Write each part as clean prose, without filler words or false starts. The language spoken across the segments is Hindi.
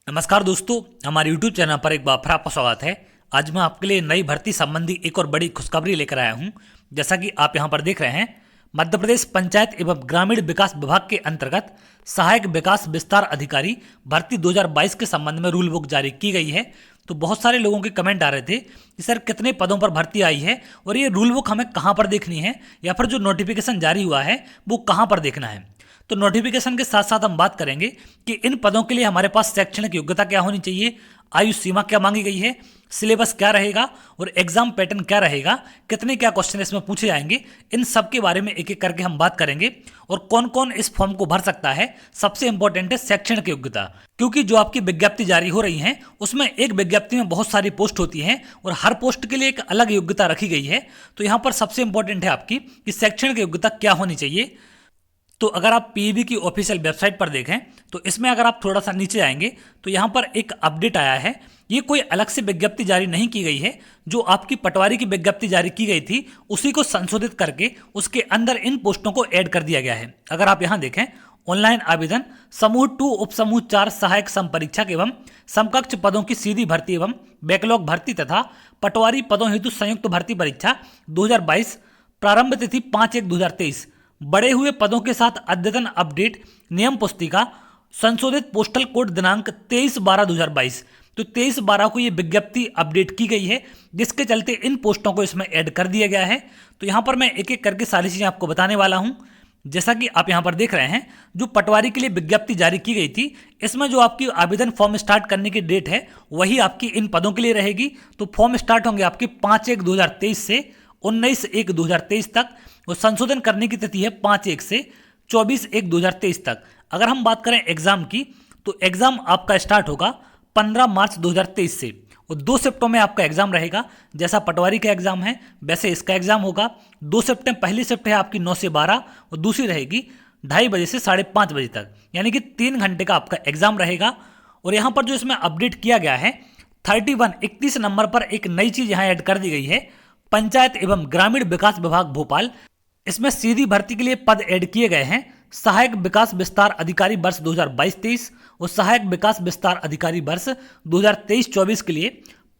नमस्कार दोस्तों, हमारे YouTube चैनल पर एक बार फिर आपका स्वागत है। आज मैं आपके लिए नई भर्ती संबंधी एक और बड़ी खुशखबरी लेकर आया हूं। जैसा कि आप यहां पर देख रहे हैं, मध्य प्रदेश पंचायत एवं ग्रामीण विकास विभाग के अंतर्गत सहायक विकास विस्तार अधिकारी भर्ती 2022 के संबंध में रूल बुक जारी की गई है। तो बहुत सारे लोगों के कमेंट आ रहे थे कि सर कितने पदों पर भर्ती आई है और ये रूल बुक हमें कहाँ पर देखनी है, या फिर जो नोटिफिकेशन जारी हुआ है वो कहाँ पर देखना है। तो नोटिफिकेशन के साथ साथ हम बात करेंगे कि इन पदों के लिए हमारे पास शैक्षणिक योग्यता क्या होनी चाहिए, आयु सीमा क्या मांगी गई है, सिलेबस क्या रहेगा और एग्जाम पैटर्न क्या रहेगा, कितने क्या क्वेश्चन इसमें पूछे जाएंगे। इन सब के बारे में एक एक करके हम बात करेंगे और कौन कौन इस फॉर्म को भर सकता है। सबसे इंपॉर्टेंट है शैक्षणिक योग्यता, क्योंकि जो आपकी विज्ञप्ति जारी हो रही है उसमें एक विज्ञप्ति में बहुत सारी पोस्ट होती हैं और हर पोस्ट के लिए एक अलग योग्यता रखी गई है। तो यहाँ पर सबसे इंपॉर्टेंट है आपकी कि शैक्षणिक योग्यता क्या होनी चाहिए। तो अगर आप पीईबी की ऑफिशियल वेबसाइट पर देखें तो इसमें अगर आप थोड़ा सा नीचे आएंगे तो यहाँ पर एक अपडेट आया है। ये कोई अलग से विज्ञप्ति जारी नहीं की गई है, जो आपकी पटवारी की विज्ञप्ति जारी की गई थी उसी को संशोधित करके उसके अंदर इन पोस्टों को ऐड कर दिया गया है। अगर आप यहाँ देखें, ऑनलाइन आवेदन समूह 2 उपसमूह 4 सहायक समपरीक्षक एवं समकक्ष पदों की सीधी भर्ती एवं बैकलॉग भर्ती तथा पटवारी पदों हेतु संयुक्त भर्ती परीक्षा 2022, प्रारंभ तिथि 5/1/2023। बढ़े हुए पदों के साथ अद्यतन अपडेट नियम पुस्तिका, संशोधित पोस्टल कोड दिनांक 23/12/2022। तो 23/12 को ये विज्ञप्ति अपडेट की गई है, जिसके चलते इन पोस्टों को इसमें ऐड कर दिया गया है। तो यहाँ पर मैं एक एक करके सारी चीज़ें आपको बताने वाला हूँ। जैसा कि आप यहाँ पर देख रहे हैं, जो पटवारी के लिए विज्ञप्ति जारी की गई थी, इसमें जो आपकी आवेदन फॉर्म स्टार्ट करने की डेट है वही आपकी इन पदों के लिए रहेगी। तो फॉर्म स्टार्ट होंगे आपके 5/1/2023 से 19/1/2023 तक, और संशोधन करने की तिथि है 5/1 से 24/1/2023 तक। अगर हम बात करें एग्जाम की, तो एग्जाम आपका स्टार्ट होगा 15 मार्च 2023 से और 2 शिफ्टों में आपका एग्जाम रहेगा। जैसा पटवारी का एग्जाम है वैसे इसका एग्जाम होगा। 2 शिफ्टें, पहली शिफ्ट है आपकी 9 से 12 और दूसरी रहेगी 2:30 बजे से 5:30 बजे तक, यानी कि 3 घंटे का आपका एग्जाम रहेगा। और यहाँ पर जो इसमें अपडेट किया गया है 31 नंबर पर एक नई चीज यहाँ ऐड कर दी गई है, पंचायत एवं ग्रामीण विकास विभाग भोपाल। इसमें सीधी भर्ती के लिए पद ऐड किए गए हैं, सहायक विकास विस्तार अधिकारी वर्ष 2022-23 और सहायक विकास विस्तार अधिकारी वर्ष 2023-24 के लिए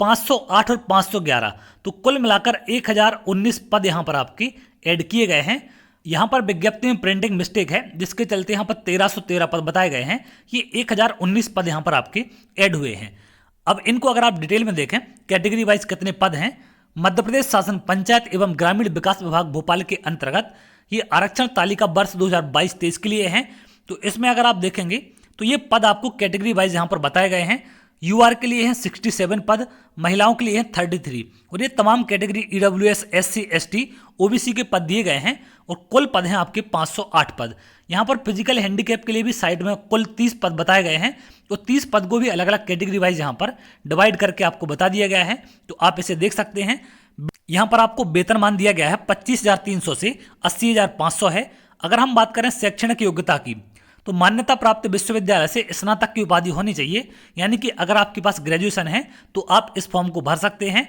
508 और 511। तो कुल मिलाकर 1019 पद यहाँ पर आपकी ऐड किए गए हैं। यहाँ पर विज्ञप्ति में प्रिंटिंग मिस्टेक है, जिसके चलते यहाँ पर 1313 पद बताए गए हैं। ये 1019 पद यहाँ पर आपके ऐड हुए हैं। अब इनको अगर आप डिटेल में देखें कैटेगरी वाइज कितने पद हैं, मध्य प्रदेश शासन पंचायत एवं ग्रामीण विकास विभाग भोपाल के अंतर्गत ये आरक्षण तालिका वर्ष 2022-23 के लिए है। तो इसमें अगर आप देखेंगे तो ये पद आपको कैटेगरी वाइज यहाँ पर बताए गए हैं। यूआर के लिए हैं 67 पद, महिलाओं के लिए हैं 33, और ये तमाम category EWS, SC, ST, OBC के पद दिए गए हैं। और कुल पद हैं आपके 508 पद। यहाँ पर फिजिकल हैंडीकैप के लिए भी साइड में कुल 30 पद बताए गए हैं। तो 30 पद को भी अलग अलग कैटेगरी वाइज यहाँ पर डिवाइड करके आपको बता दिया गया है। तो आप इसे देख सकते हैं। यहाँ पर आपको वेतनमान दिया गया है 25,300 से 80,500 है। अगर हम बात करें शैक्षणिक योग्यता की, तो मान्यता प्राप्त विश्वविद्यालय से स्नातक की उपाधि होनी चाहिए, यानी कि अगर आपके पास ग्रेजुएशन है तो आप इस फॉर्म को भर सकते हैं।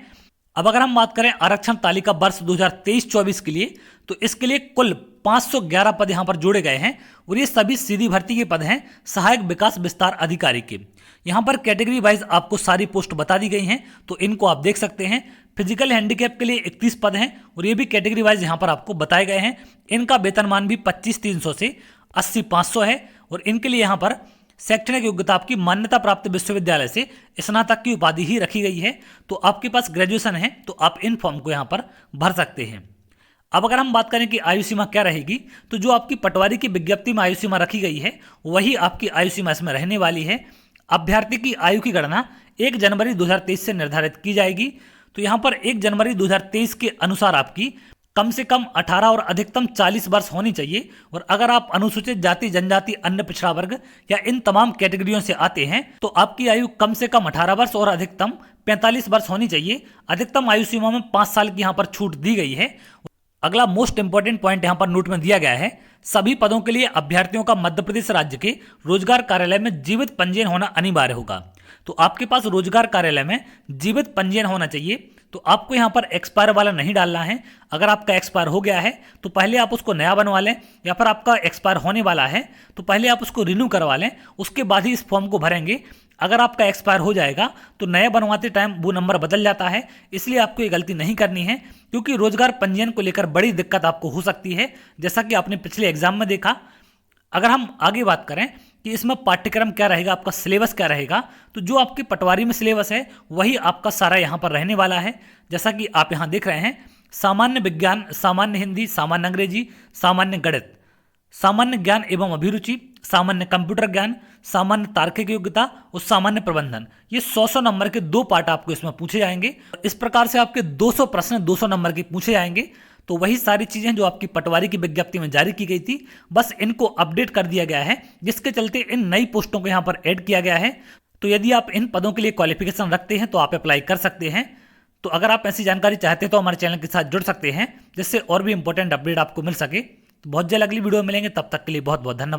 अब अगर हम बात करें आरक्षण तालिका वर्ष 2023-24 के लिए, तो इसके लिए कुल 511 पद यहाँ पर जोड़े गए हैं और ये सभी सीधी भर्ती के पद हैं सहायक विकास विस्तार अधिकारी के। यहाँ पर कैटेगरी वाइज आपको सारी पोस्ट बता दी गई हैं, तो इनको आप देख सकते हैं। फिजिकल हैंडीकैप के लिए 31 पद हैं और ये भी कैटेगरी वाइज यहाँ पर आपको बताए गए हैं। इनका वेतनमान भी 25,300 से 80,500 है और इनके लिए यहाँ पर शैक्षणिक योग्यता आपकी मान्यता प्राप्त विश्वविद्यालय से स्नातक की उपाधि ही रखी गई है। तो आपके पास ग्रेजुएशन है तो आप इन फॉर्म को यहाँ पर भर सकते हैं। अब अगर हम बात करें कि आयु सीमा क्या रहेगी, तो जो आपकी पटवारी की विज्ञप्ति में आयु सीमा रखी गई है वही आपकी आयु सीमा इसमें रहने वाली है। अभ्यर्थी की आयु की गणना 1 जनवरी 2023 से निर्धारित की जाएगी। तो यहाँ पर 1 जनवरी 2023 के अनुसार आपकी कम से कम 18 और अधिकतम 40 वर्ष होनी चाहिए। और अगर आप अनुसूचित जाति, जनजाति, अन्य पिछड़ा वर्ग या इन तमाम कैटेगरियों से आते हैं तो आपकी आयु कम से कम 18 वर्ष और अधिकतम 45 वर्ष होनी चाहिए। अधिकतम आयु सीमा में 5 साल की यहाँ पर छूट दी गई है। अगला मोस्ट इंपॉर्टेंट पॉइंट यहाँ पर नोट में दिया गया है, सभी पदों के लिए अभ्यर्थियों का मध्य प्रदेश राज्य के रोजगार कार्यालय में जीवित पंजीयन होना अनिवार्य होगा। तो आपके पास रोजगार कार्यालय में जीवित पंजीयन होना चाहिए। तो आपको यहाँ पर एक्सपायर वाला नहीं डालना है। अगर आपका एक्सपायर हो गया है तो पहले आप उसको नया बनवा लें, या फिर आपका एक्सपायर होने वाला है तो पहले आप उसको रिन्यू करवा लें, उसके बाद ही इस फॉर्म को भरेंगे। अगर आपका एक्सपायर हो जाएगा तो नया बनवाते टाइम वो नंबर बदल जाता है। इसलिए आपको ये गलती नहीं करनी है, क्योंकि रोजगार पंजीयन को लेकर बड़ी दिक्कत आपको हो सकती है, जैसा कि आपने पिछले एग्जाम में देखा। अगर हम आगे बात करें कि इसमें पाठ्यक्रम क्या रहेगा, आपका सिलेबस क्या रहेगा, तो जो आपके पटवारी में सिलेबस है वही आपका सारा यहाँ पर रहने वाला है। जैसा कि आप यहाँ देख रहे हैं, सामान्य विज्ञान, सामान्य हिंदी, सामान्य अंग्रेजी, सामान्य गणित, सामान्य ज्ञान एवं अभिरुचि, सामान्य कंप्यूटर ज्ञान, सामान्य तार्किक योग्यता और सामान्य प्रबंधन, ये 100 नंबर के 2 पार्ट आपको इसमें पूछे जाएंगे। इस प्रकार से आपके 200 प्रश्न 200 नंबर के पूछे जाएंगे। तो वही सारी चीजें जो आपकी पटवारी की विज्ञप्ति में जारी की गई थी, बस इनको अपडेट कर दिया गया है, जिसके चलते इन नई पोस्टों को यहाँ पर ऐड किया गया है। तो यदि आप इन पदों के लिए क्वालिफिकेशन रखते हैं तो आप अप्लाई कर सकते हैं। तो अगर आप ऐसी जानकारी चाहते हैं तो हमारे चैनल के साथ जुड़ सकते हैं, जिससे और भी इंपॉर्टेंट अपडेट आपको मिल सके। तो बहुत जल्द अगली वीडियो में मिलेंगे, तब तक के लिए बहुत बहुत धन्यवाद।